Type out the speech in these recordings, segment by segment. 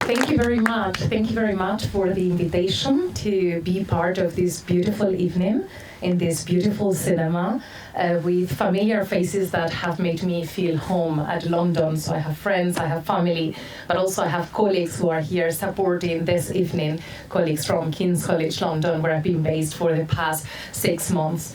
Thank you very much. Thank you very much for the invitation to be part of this beautiful evening in this beautiful cinema with familiar faces that have made me feel home at London. So I have friends, I have family, but also I have colleagues who are here supporting this evening, colleagues from King's College London, where I've been based for the past 6 months.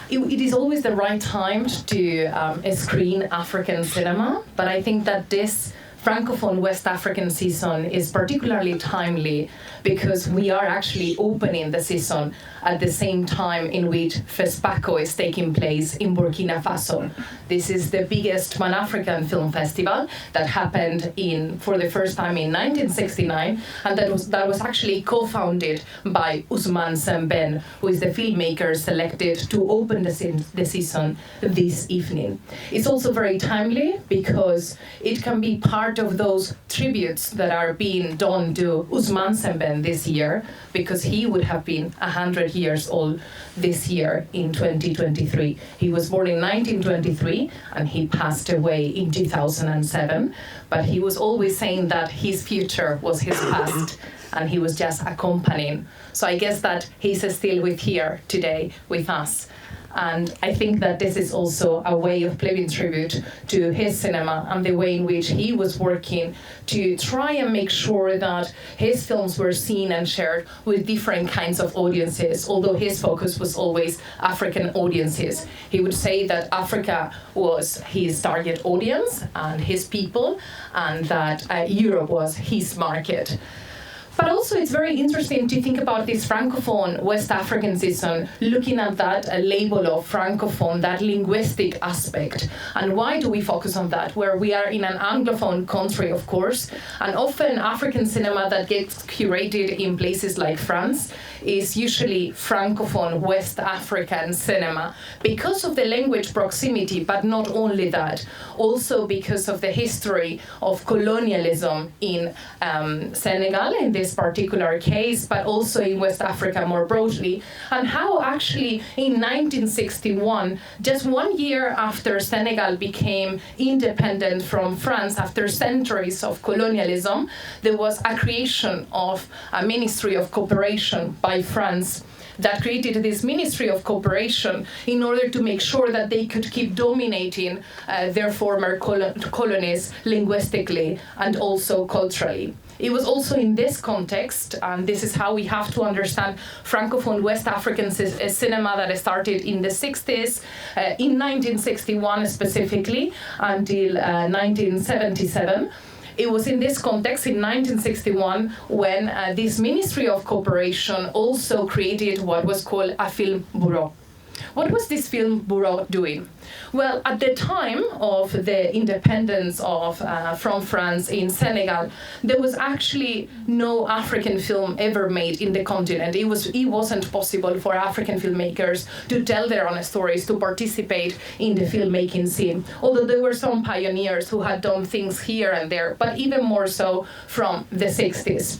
It is always the right time to screen African cinema, but I think that this Francophone West African season is particularly timely because we are actually opening the season at the same time in which FESPACO is taking place in Burkina Faso. This is the biggest Pan-African film festival that happened for the first time in 1969, and that was actually co-founded by Ousmane Sembène, who is the filmmaker selected to open the season this evening. It's also very timely because it can be part of those tributes that are being done to Ousmane Sembène this year, because he would have been 100 years old this year in 2023. He was born in 1923 and he passed away in 2007, but he was always saying that his future was his past and he was just accompanying. So I guess that he's still here today with us. And I think that this is also a way of paying tribute to his cinema and the way in which he was working to try and make sure that his films were seen and shared with different kinds of audiences, although his focus was always African audiences. He would say that Africa was his target audience and his people, and that Europe was his market. But also it's very interesting to think about this Francophone West African season, looking at that label of Francophone, that linguistic aspect. And why do we focus on that? Where we are in an Anglophone country, of course, and often African cinema that gets curated in places like France is usually Francophone West African cinema because of the language proximity, but not only that, also because of the history of colonialism in Senegal, in this particular case, but also in West Africa more broadly, and how actually in 1961, just 1 year after Senegal became independent from France, after centuries of colonialism, there was a creation of a Ministry of Cooperation by France that created this Ministry of Cooperation in order to make sure that they could keep dominating their former colonies linguistically and also culturally. It was also in this context, and this is how we have to understand Francophone West African cinema that started in the 60s, in 1961 specifically, until 1977. It was in this context, in 1961, when this Ministry of Cooperation also created what was called a film bureau. What was this film bureau doing? Well, at the time of the independence from France in Senegal, there was actually no African film ever made in the continent. It wasn't possible for African filmmakers to tell their own stories, to participate in the filmmaking scene, although there were some pioneers who had done things here and there, but even more so from the 60s.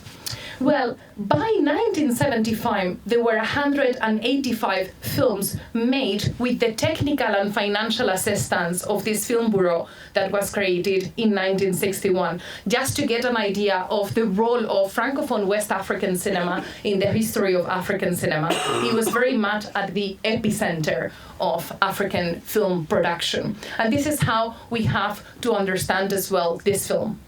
Well, by 1975, there were 185 films made with the technical and financial assistance of this film bureau that was created in 1961, just to get an idea of the role of Francophone West African cinema in the history of African cinema. It was very much at the epicenter of African film production. And this is how we have to understand as well this film.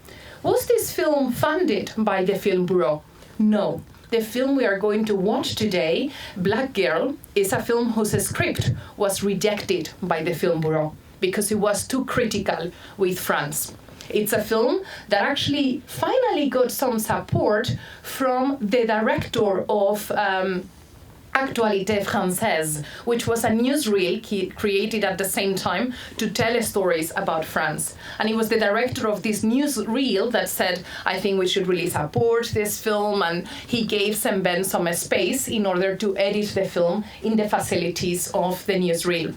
Was this film funded by the Film Bureau? No. The film we are going to watch today, Black Girl, is a film whose script was rejected by the Film Bureau because it was too critical with France. It's a film that actually finally got some support from the director of Actualité Française, which was a newsreel created at the same time to tell stories about France. And he was the director of this newsreel that said, I think we should really support this film, and he gave Sembène some space in order to edit the film in the facilities of the newsreel.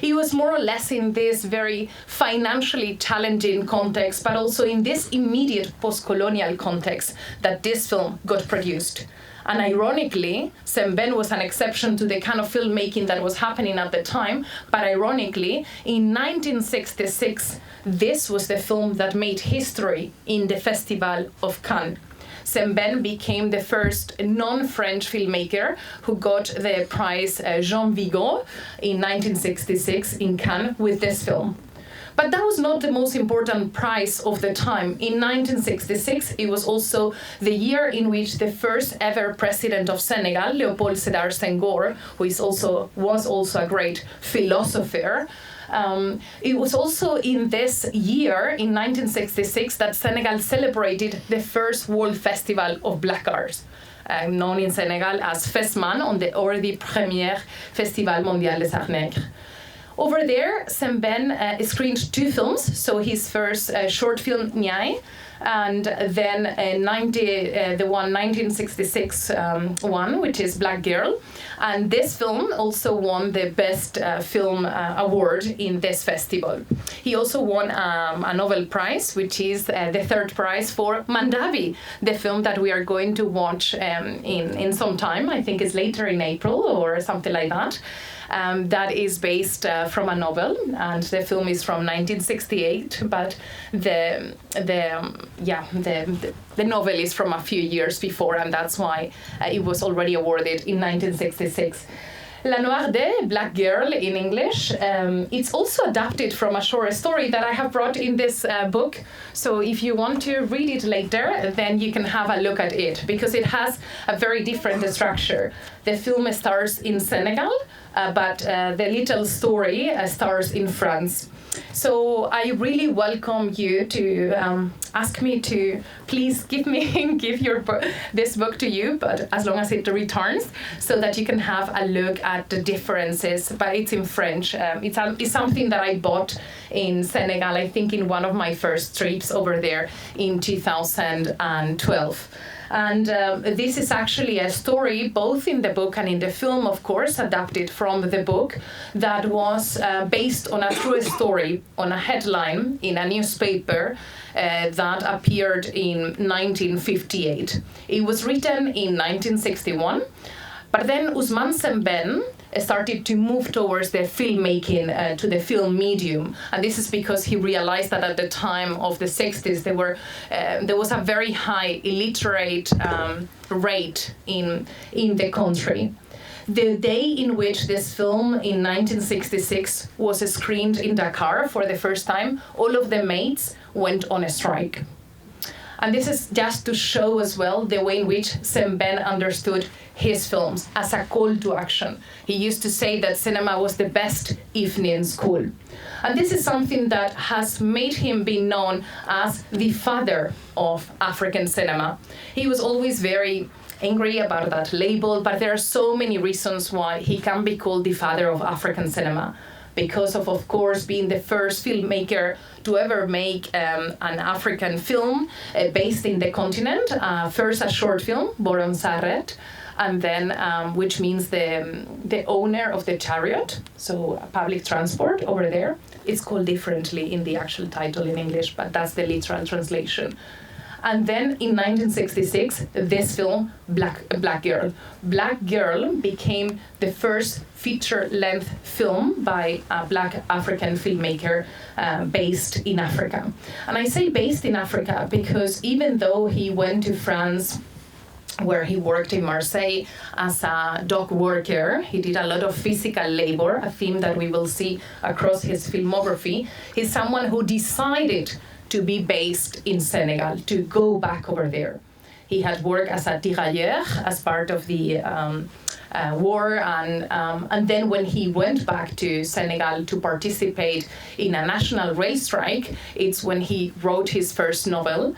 It was more or less in this very financially challenging context, but also in this immediate post-colonial context that this film got produced. And ironically, Sembène was an exception to the kind of filmmaking that was happening at the time. But ironically, in 1966, this was the film that made history in the Festival of Cannes. Sembène became the first non-French filmmaker who got the prize Jean Vigo in 1966 in Cannes with this film. But that was not the most important prize of the time. In 1966, it was also the year in which the first ever president of Senegal, Léopold Sédar Senghor, who was also a great philosopher, it was also in this year, in 1966, that Senegal celebrated the first World Festival of Black Arts, known in Senegal as FESMAN, or the Premier Festival Mondial des Arts Nègres. Over there, Sembène screened 2 films, so his first short film, Nyai, and then the 1966 one, which is Black Girl. And this film also won the Best Film Award in this festival. He also won a Nobel Prize, which is the 3rd prize for Mandavi, the film that we are going to watch in some time. I think it's later in April or something like that. That is based from a novel, and the film is from 1968, but the novel is from a few years before, and that's why it was already awarded in 1966. La Noirde, Black Girl in English, it's also adapted from a short story that I have brought in this book. So if you want to read it later, then you can have a look at it, because it has a very different structure. The film stars in Senegal, but the little story stars in France. So I really welcome you to ask me to please give this book to you, but as long as it returns, so that you can have a look at the differences. But it's in French. It's something that I bought in Senegal, I think in one of my first trips over there in 2012. And this is actually a story, both in the book and in the film, of course, adapted from the book, that was based on a true story, on a headline in a newspaper that appeared in 1958. It was written in 1961, but then Ousmane Sembène started to move towards the filmmaking, to the film medium. And this is because he realized that at the time of the 60s, there was a very high illiterate rate in the country. The day in which this film in 1966 was screened in Dakar for the first time, all of the mates went on a strike. And this is just to show as well the way in which Sembène understood his films as a call to action. He used to say that cinema was the best evening school. And this is something that has made him be known as the father of African cinema. He was always very angry about that label, but there are so many reasons why he can be called the father of African cinema. Because of course, being the first filmmaker to ever make an African film based in the continent. First a short film, Borom Saret, and then, which means the owner of the chariot, so public transport over there. It's called differently in the actual title in English, but that's the literal translation. And then in 1966, this film, Black Girl. Black Girl became the first feature-length film by a Black African filmmaker based in Africa. And I say based in Africa because even though he went to France, where he worked in Marseille as a dock worker, he did a lot of physical labor, a theme that we will see across his filmography. He's someone who decided to be based in Senegal, to go back over there. He had worked as a tirailleur as part of the war, and then when he went back to Senegal to participate in a national rail strike, it's when he wrote his first novel,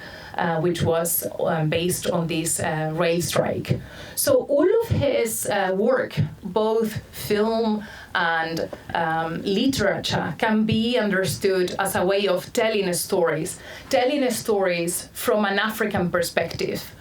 which was based on this rail strike. So all of his work, both film and literature, can be understood as a way of telling stories from an African perspective.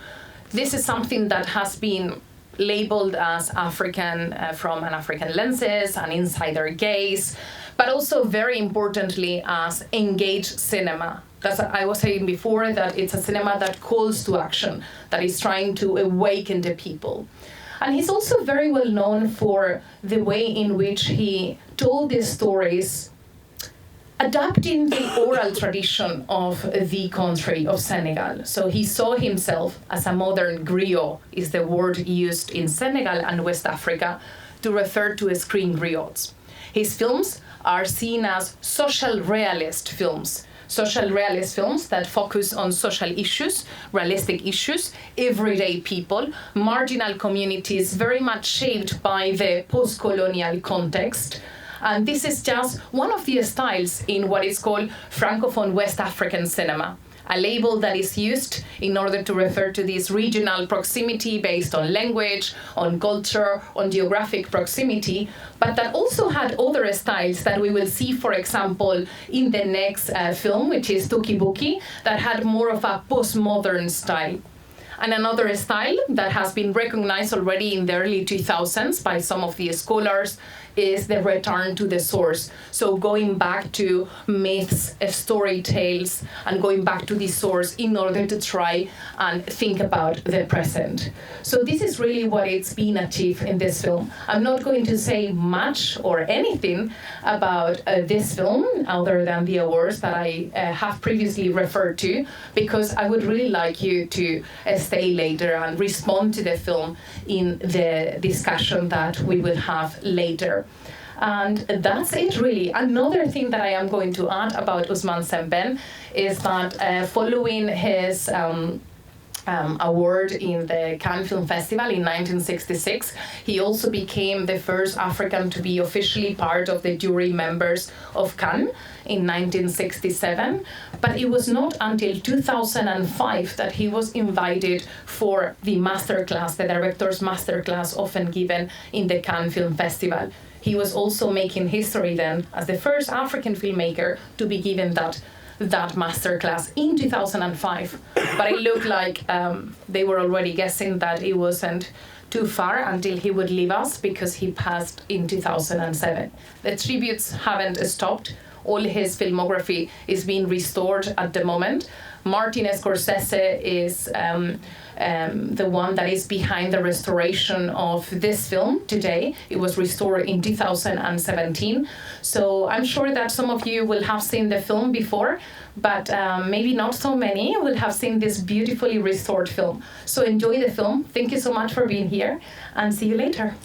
This is something that has been labeled as African from an African lenses, an insider gaze, but also very importantly as engaged cinema. As I was saying before, that it's a cinema that calls to action, that is trying to awaken the people. And he's also very well known for the way in which he told these stories adapting the oral tradition of the country of Senegal. So he saw himself as a modern griot, is the word used in Senegal and West Africa to refer to screen griots. His films are seen as social realist films that focus on social issues, realistic issues, everyday people, marginal communities, very much shaped by the post-colonial context. And this is just one of the styles in what is called Francophone West African Cinema, a label that is used in order to refer to this regional proximity based on language, on culture, on geographic proximity, but that also had other styles that we will see, for example, in the next film, which is Tuki Buki, that had more of a postmodern style. And another style that has been recognized already in the early 2000s by some of the scholars is the return to the source. So going back to myths, story tales, and going back to the source in order to try and think about the present. So this is really what it's been achieved in this film. I'm not going to say much or anything about this film other than the awards that I have previously referred to, because I would really like you to stay later and respond to the film in the discussion that we will have later. And that's it, really. Another thing that I am going to add about Ousmane Sembène is that following his award in the Cannes Film Festival in 1966, he also became the first African to be officially part of the jury members of Cannes in 1967. But it was not until 2005 that he was invited for the masterclass, the director's masterclass often given in the Cannes Film Festival. He was also making history then as the first African filmmaker to be given that masterclass in 2005. But it looked like they were already guessing that it wasn't too far until he would leave us, because he passed in 2007. The tributes haven't stopped. All his filmography is being restored at the moment. Martin Scorsese is the one that is behind the restoration of this film today. It was restored in 2017. So I'm sure that some of you will have seen the film before, but maybe not so many will have seen this beautifully restored film. So enjoy the film. Thank you so much for being here, and see you later.